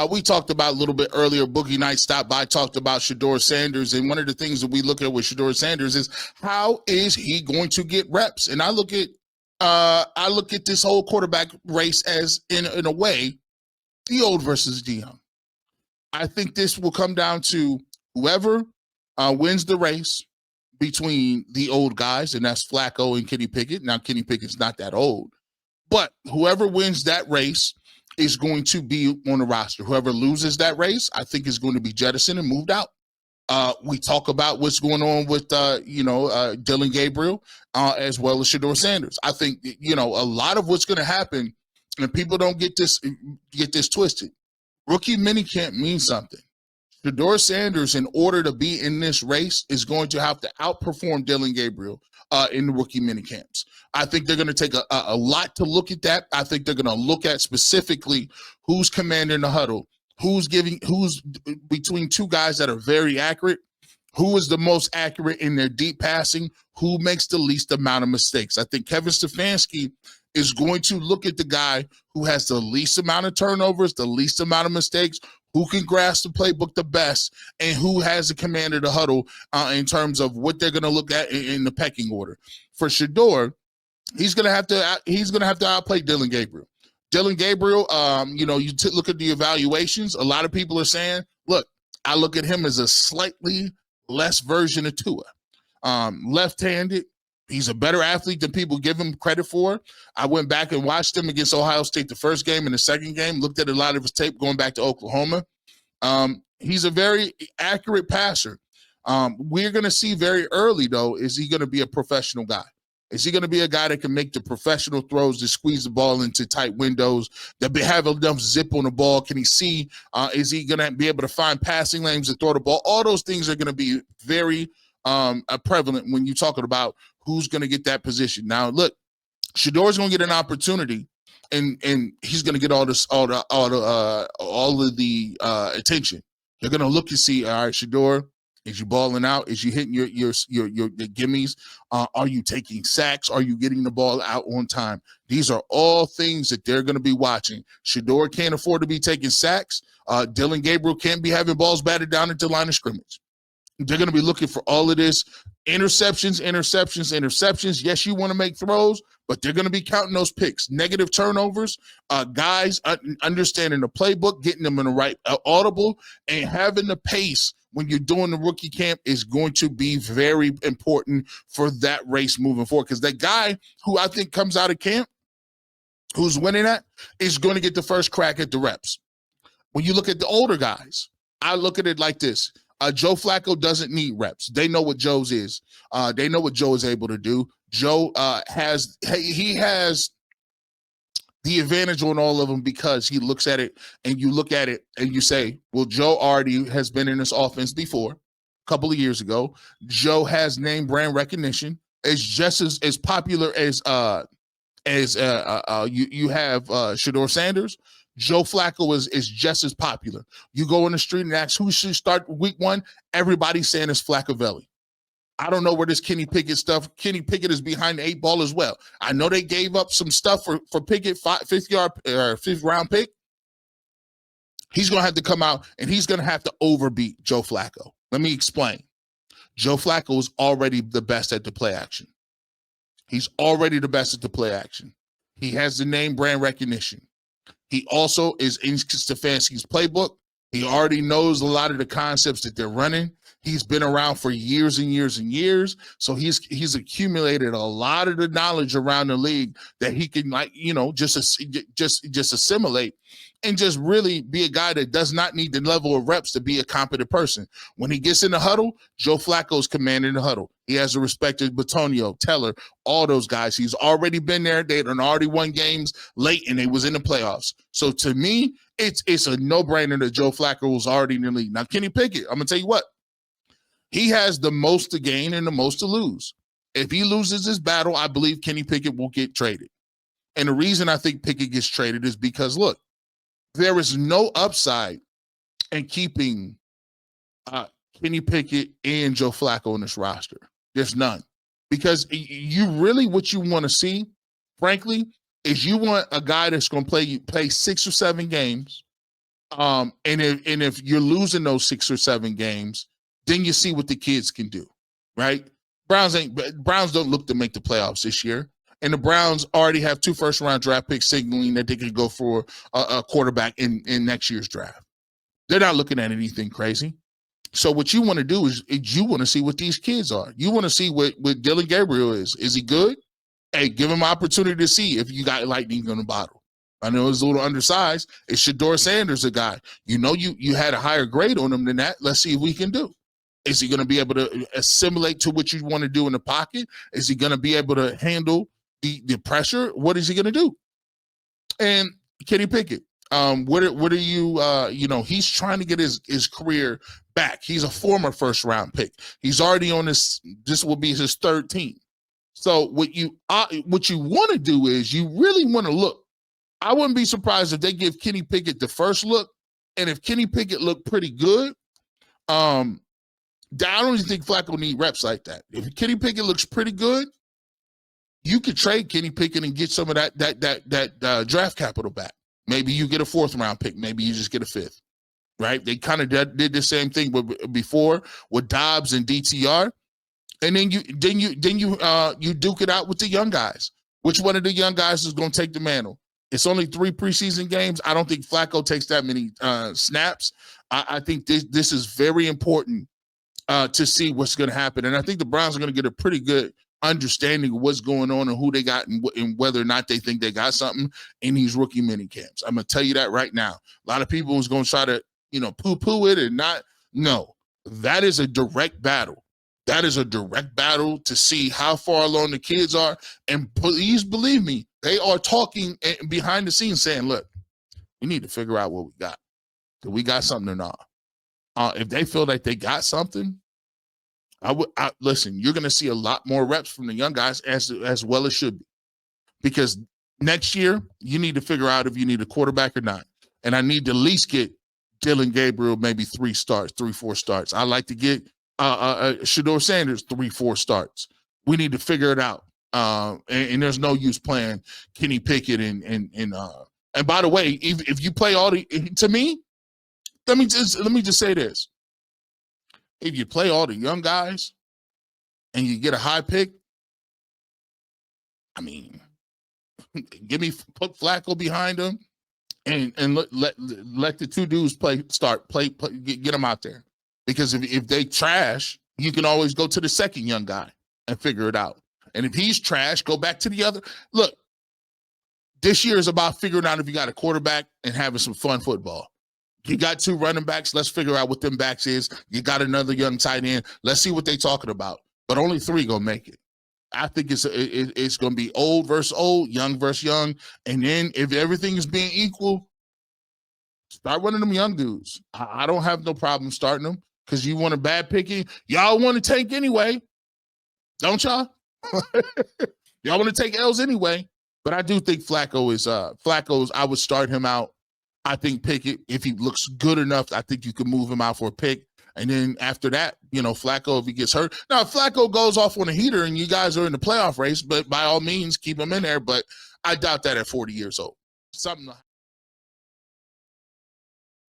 We talked about a little bit earlier. Boogie Night stopped by, talked about Shedeur Sanders, and one of the things that we look at with Shedeur Sanders is how is he going to get reps? And I look at this whole quarterback race as in a way the old versus the young. I think this will come down to whoever wins the race between the old guys, and that's Flacco and Kenny Pickett. Now, Kenny Pickett's not that old, but whoever wins that race is going to be on the roster. Whoever loses that race, I think, is going to be jettisoned and moved out. We talk about what's going on with, Dillon Gabriel, as well as Shedeur Sanders. I think, a lot of what's going to happen, and people don't get this twisted. Rookie minicamp means something. Shedeur Sanders, in order to be in this race, is going to have to outperform Dillon Gabriel in the rookie minicamps. I think they're going to take a lot to look at that. I think they're going to look at specifically who's commanding the huddle, who's between two guys that are very accurate, who is the most accurate in their deep passing, who makes the least amount of mistakes. I think Kevin Stefanski is going to look at the guy who has the least amount of turnovers, the least amount of mistakes, who can grasp the playbook the best, and who has the command of the huddle in terms of what they're going to look at in the pecking order. For Shedeur, he's going to have to outplay Dillon Gabriel. Dillon Gabriel, look at the evaluations. A lot of people are saying, look, I look at him as a slightly less version of Tua. Left-handed. He's a better athlete than people give him credit for. I went back and watched him against Ohio State the first game and the second game, looked at a lot of his tape going back to Oklahoma. He's a very accurate passer. We're going to see very early, though, is he going to be a professional guy? Is he going to be a guy that can make the professional throws to squeeze the ball into tight windows, that have enough zip on the ball? Can he see? Is he going to be able to find passing lanes to throw the ball? All those things are going to be very prevalent when you're talking about who's going to get that position. Now, look, Shedeur's going to get an opportunity, and he's going to get all of the attention. They're going to look and see, all right, Shedeur, is you balling out? Is you hitting your gimmies? Are you taking sacks? Are you getting the ball out on time? These are all things that they're going to be watching. Shedeur can't afford to be taking sacks. Dillon Gabriel can't be having balls batted down into the line of scrimmage. They're going to be looking for all of this. Interceptions. Yes, you want to make throws, but they're going to be counting those picks. Negative turnovers, guys understanding the playbook, getting them in the right audible, and having the pace when you're doing the rookie camp is going to be very important for that race moving forward. Because that guy who I think comes out of camp, who's winning that, is going to get the first crack at the reps. When you look at the older guys, I look at it like this. Joe Flacco doesn't need reps. They know what Joe's is. They know what Joe is able to do. Joe has the advantage on all of them because he looks at it, and you look at it and you say, well, Joe already has been in this offense before, a couple of years ago. Joe has name brand recognition. It's just as popular as you have Shedeur Sanders. Joe Flacco is just as popular. You go in the street and ask who should start week one, everybody's saying it's Flaccavelli. I don't know where this Kenny Pickett stuff. Kenny Pickett is behind the 8 ball as well. I know they gave up some stuff for Pickett, fifth round pick. He's going to have to come out and he's going to have to overbeat Joe Flacco. Let me explain. Joe Flacco is already the best at the play action. He's already the best at the play action. He has the name brand recognition. He also is in Stefanski's playbook. He already knows a lot of the concepts that they're running. He's been around for years and years and years. So he's accumulated a lot of the knowledge around the league that he can, just assimilate and just really be a guy that does not need the level of reps to be a competent person. When he gets in the huddle, Joe Flacco's commanding the huddle. He has a respect of Batonio, Teller, all those guys. He's already been there. They had already won games late, and they was in the playoffs. So to me, it's a no-brainer that Joe Flacco was already in the league. Now, Kenny Pickett, I'm going to tell you what. He has the most to gain and the most to lose. If he loses this battle, I believe Kenny Pickett will get traded. And the reason I think Pickett gets traded is because, look, there is no upside in keeping Kenny Pickett and Joe Flacco on this roster. There's none. Because you really, what you want to see, frankly, is you want a guy that's going to play 6 or 7 games, And if you're losing those 6 or 7 games, then you see what the kids can do, right? Browns don't look to make the playoffs this year. And the Browns already have 2 first-round draft picks signaling that they could go for a quarterback in next year's draft. They're not looking at anything crazy. So what you want to do is you want to see what these kids are. You want to see what Dillon Gabriel is. Is he good? Hey, give him opportunity to see if you got lightning in the bottle. I know he's a little undersized. Is Shedeur Sanders a guy? You know you had a higher grade on him than that. Let's see what we can do. Is he going to be able to assimilate to what you want to do in the pocket? Is he going to be able to handle the pressure? What is he going to do? And Kenny Pickett, what are you, he's trying to get his career back. He's a former first-round pick. He's already on this will be his 3rd team. So what you want to do is you really want to look. I wouldn't be surprised if they give Kenny Pickett the first look. And if Kenny Pickett looked pretty good, I don't even think Flacco need reps like that. If Kenny Pickett looks pretty good, you could trade Kenny Pickett and get some of that draft capital back. Maybe you get a 4th round pick. Maybe you just get a 5th, right? They kind of did the same thing before with Dobbs and DTR. And then you duke it out with the young guys. Which one of the young guys is going to take the mantle? It's only 3 preseason games. I don't think Flacco takes that many snaps. I think this is very important to see what's going to happen. And I think the Browns are going to get a pretty good understanding of what's going on and who they got and whether or not they think they got something in these rookie mini camps. I'm going to tell you that right now. A lot of people is going to try to, poo-poo it and not. No, that is a direct battle. That is a direct battle to see how far along the kids are. And please believe me, they are talking behind the scenes saying, look, we need to figure out what we got. Do we got something or not? If they feel like they got something, listen, you're going to see a lot more reps from the young guys as well as should be. Because next year, you need to figure out if you need a quarterback or not. And I need to at least get Dillon Gabriel maybe 3, 4 starts. I like to get Shedeur Sanders 3, 4 starts. We need to figure it out. And there's no use playing Kenny Pickett and by the way, if you play all to me, let me just say this. If you play all the young guys and you get a high pick, I mean, put Flacco behind him and let the 2 dudes play, get them out there. Because if they trash, you can always go to the second young guy and figure it out. And if he's trash, go back to the other. Look, this year is about figuring out if you got a quarterback and having some fun football. You got 2 running backs. Let's figure out what them backs is. You got another young tight end. Let's see what they talking about. But only 3 gonna make it. I think it's gonna be old versus old, young versus young. And then if everything is being equal, start running them young dudes. I don't have no problem starting them because you want a bad picking. Y'all want to tank anyway, don't y'all? Y'all want to take L's anyway. But I do think Flacco's. I would start him out. I think Pickett, if he looks good enough, I think you can move him out for a pick. And then after that, Flacco, if he gets hurt. Now, if Flacco goes off on a heater and you guys are in the playoff race, but by all means, keep him in there. But I doubt that at 40 years old. Something